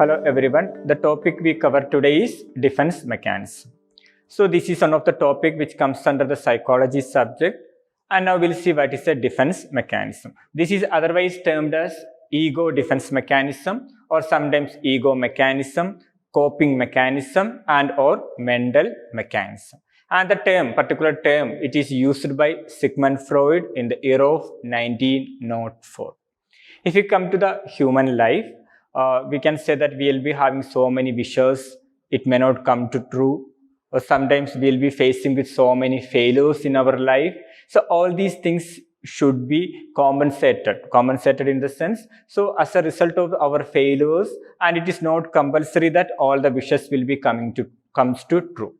Hello everyone. The topic we cover today is defense mechanism. So this is one of the topic which comes under the psychology subject, and now we'll see what is a defense mechanism. This is otherwise termed as ego defense mechanism or sometimes ego mechanism, coping mechanism and or mental mechanism. And the particular term, it is used by Sigmund Freud in the year of 1904. If you come to the human life, we can say that we will be having so many wishes, it may not come to true, or sometimes we will be facing with so many failures in our life. So all these things should be compensated in the sense. So as a result of our failures, and it is not compulsory that all the wishes will be comes to true.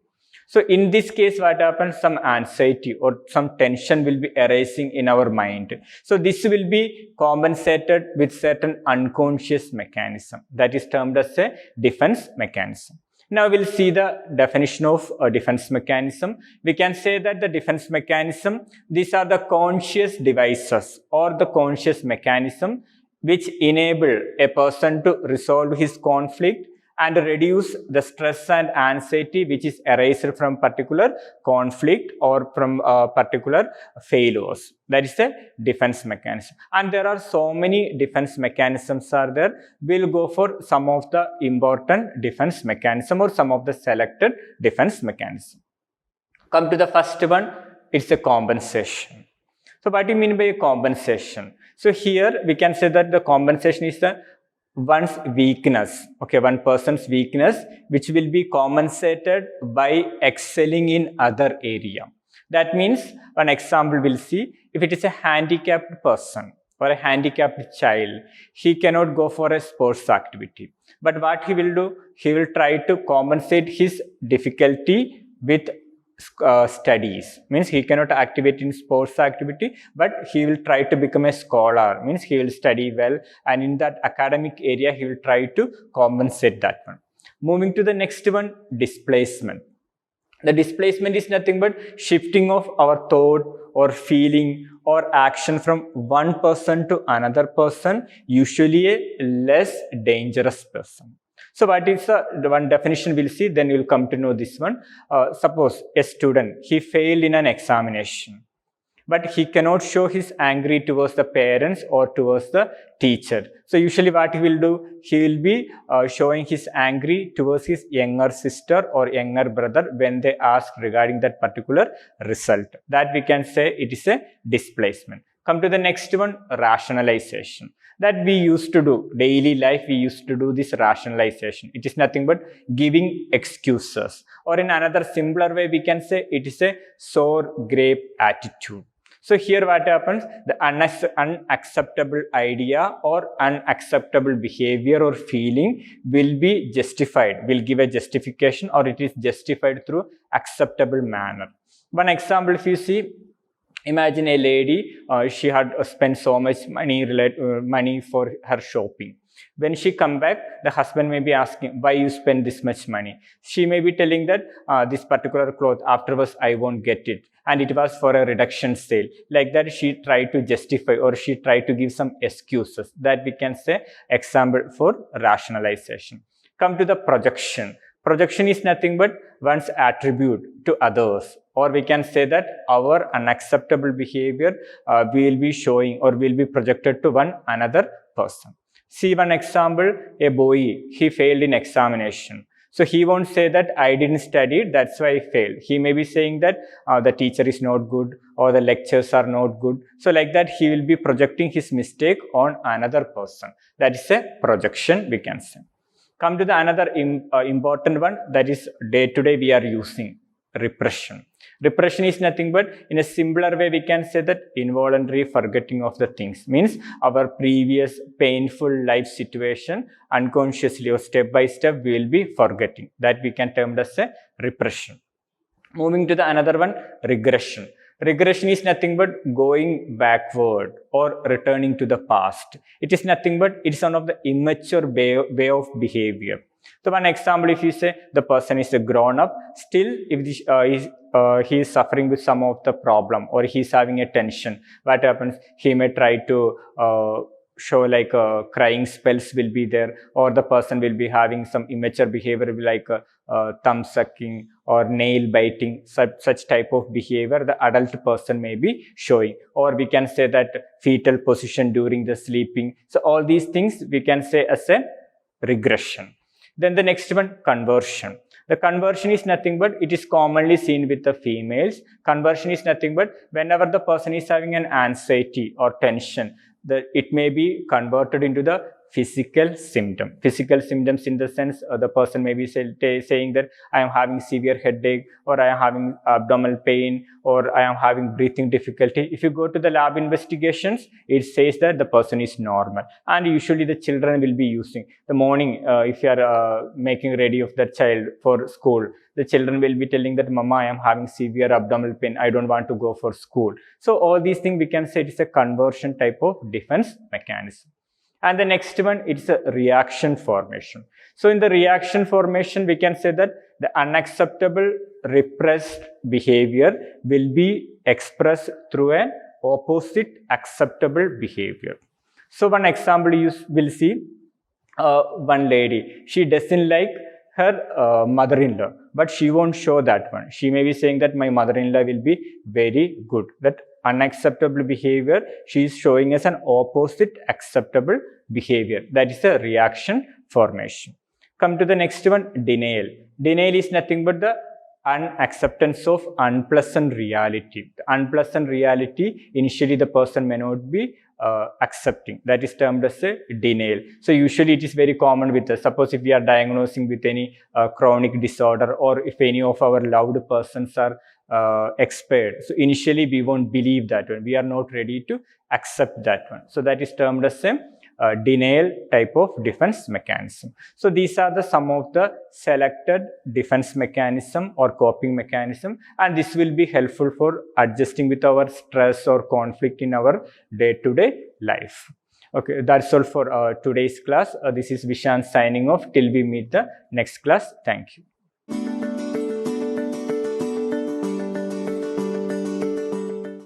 So in this case, what happens? Some anxiety or some tension will be arising in our mind. So this will be compensated with certain unconscious mechanism that is termed as a defense mechanism. Now we'll see the definition of a defense mechanism. We can say that the defense mechanism, these are the conscious devices or the conscious mechanism which enable a person to resolve his conflict and reduce the stress and anxiety which is arising from particular conflict or from particular failures. That is a defense mechanism. And there are so many defense mechanisms are there. We'll go for some of the important defense mechanism or some of the selected defense mechanism. Come to the first one, it's a compensation. So what do you mean by a compensation? So here we can say that the compensation is the one's weakness, one person's weakness, which will be compensated by excelling in other area. That means, one example we'll see, if it is a handicapped person or a handicapped child, he cannot go for a sports activity. But what he will do, he will try to compensate his difficulty with studies. Means he cannot activate in sports activity, but he will try to become a scholar. Means he will study well, and in that academic area he will try to compensate that one. Moving to the next one, displacement. The displacement is nothing but shifting of our thought or feeling or action from one person to another person, usually a less dangerous person. So what is the one definition we'll see, then you'll come to know this one. Suppose a student, he failed in an examination, but he cannot show his anger towards the parents or towards the teacher. So usually what he will do, he will be showing his anger towards his younger sister or younger brother when they ask regarding that particular result. That we can say it is a displacement. Come to the next one, rationalization. That we used to do, daily life we used to do this rationalization. It is nothing but giving excuses. Or in another simpler way, we can say it is a sour grape attitude. So here what happens, the unacceptable idea or unacceptable behavior or feeling will be justified, will give a justification, or it is justified through acceptable manner. One example, if you see, imagine a lady, she had spent so much money for her shopping. When she come back, the husband may be asking, why you spend this much money? She may be telling that this particular cloth, afterwards I won't get it, and it was for a reduction sale. Like that, she tried to justify or she tried to give some excuses. That we can say example for rationalization. Come to the projection. Projection is nothing but one's attribute to others, or we can say that our unacceptable behavior will be showing or will be projected to one another person. See one example, a boy, he failed in examination. So he won't say that I didn't study, that's why I failed. He may be saying that the teacher is not good or the lectures are not good. So like that, he will be projecting his mistake on another person. That is a projection, we can say. Come to the another important one, that is day-to-day we are using, repression. Repression is nothing but, in a simpler way, we can say that involuntary forgetting of the things. Means our previous painful life situation, unconsciously or step by step, we will be forgetting. That we can term as a repression. Moving to the another one, regression. Regression is nothing but going backward or returning to the past. It is nothing but, it is one of the immature way of behavior. So one example, if you say the person is a grown up, still if he is suffering with some of the problem or he is having a tension, what happens? He may try to show like crying spells will be there, or the person will be having some immature behavior like thumb sucking or nail biting, such type of behavior the adult person may be showing. Or we can say that fetal position during the sleeping. So all these things we can say as a regression. Then the next one, conversion. The conversion is nothing but, it is commonly seen with the females. Conversion is nothing but whenever the person is having an anxiety or tension, it may be converted into the physical symptom. Physical symptoms in the sense the person may be saying that I am having severe headache, or I am having abdominal pain, or I am having breathing difficulty. If you go to the lab investigations, it says that the person is normal. And usually the children will be using the morning, if you are making ready of the child for school, the children will be telling that mama, I am having severe abdominal pain, I don't want to go for school. So all these things we can say it is a conversion type of defense mechanism. And the next one, it's a reaction formation. So in the reaction formation, we can say that the unacceptable repressed behavior will be expressed through an opposite acceptable behavior. So one example you will see, one lady, she doesn't like her mother-in-law, but she won't show that one. She may be saying that my mother-in-law will be very good. That unacceptable behavior she is showing as an opposite acceptable behavior. That is a reaction formation. Come to the next one, denial. Denial is nothing but the unacceptance of unpleasant reality. The unpleasant reality, initially the person may not be accepting. That is termed as a denial. So usually it is very common with us. Suppose if we are diagnosing with any chronic disorder, or if any of our loved persons are expired, so initially we won't believe that one. We are not ready to accept that one. So that is termed as a denial type of defense mechanism. So these are some of the selected defense mechanism or coping mechanism, and this will be helpful for adjusting with our stress or conflict in our day-to-day life. Okay, that's all for today's class. This is Vishan signing off till we meet the next class. Thank you.